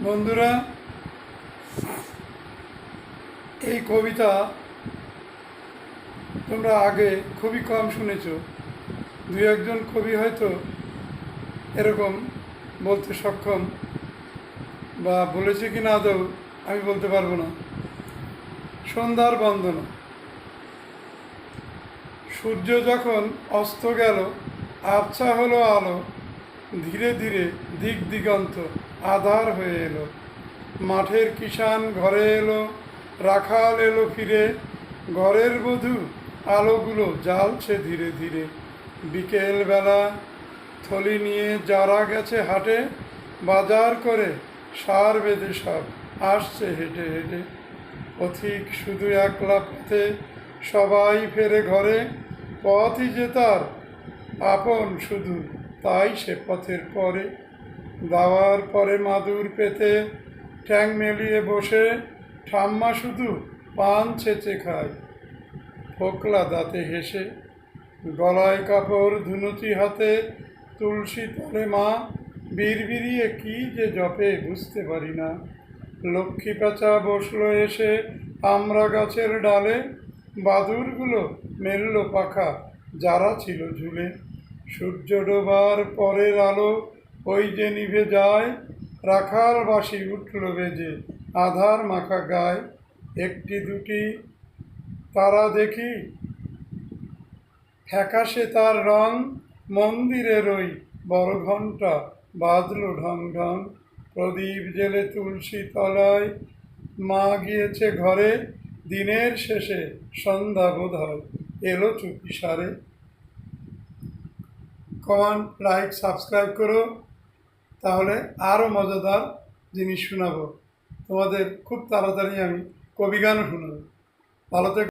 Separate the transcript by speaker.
Speaker 1: বন্ধুরা, এই কবিতা তোমরা আগে খুবই কম শুনেছ। দু একজন কবি হয়তো এরকম বলতে সক্ষম, বা বলেছে কি না আদৌ আমি বলতে পারবো না। সন্ধ্যার বন্দনা। সূর্য যখন অস্ত গেল, আবছা হলো আলো, ধীরে ধীরে দিক দিগন্ত আধার হয়ে এলো। মাঠের কিষান ঘরে এলো, রাখাল এলো ফিরে, ঘরের বধূ আলোগুলো জ্বালছে ধীরে ধীরে। বিকেলবেলা থলি নিয়ে যারা গেছে হাটে, বাজার করে সার বেঁধে সব আসছে হেঁটে হেঁটে। পথিক শুধু একলা পথে, সবাই ফেরে ঘরে, পথই যে তার আপন শুধু, তাই সে পথের পরে। দাওয়ার পরে মাদুর পেতে ঠ্যাং মেলিয়ে বসে, ঠাম্মা শুধু পান ছেঁচে খায় ফোকলা দাঁতে হেসে। গলায় কাপড় ধুনুচি হাতে, তুলসী তলে মা বিড়বিড়িয়ে কি যে জপে বুঝতে পারি না। লক্ষ্মী প্যাঁচা বসলো এসে আমড়া গাছের ডালে, বাদুরগুলো মেলল পাখা যারা ছিল ঝুলে। সূর্য ডোবার পরের আলো ওই যে নিভে যায়, রাখাল বাঁশি উঠল বেজে আধার মাখা গায়। একটি দুটি তারা দেখি, ফ্যাকাশে তার রং, মন্দিরের ওই বড় ঘণ্টা বাজলো ঢং ঢং। প্রদীপ জেলে তুলসী তলায় মা গিয়েছে ঘরে, দিনের শেষে সন্ধ্যা বোধ হয় এলো চুপি সারে। কমেন্ট, লাইক, সাবস্ক্রাইব করো, তাহলে আরও মজাদার জিনিস শোনাবো তোমাদের। খুব তাড়াতাড়ি আমি কবিগানও শোনাবো। ভালো থেকো।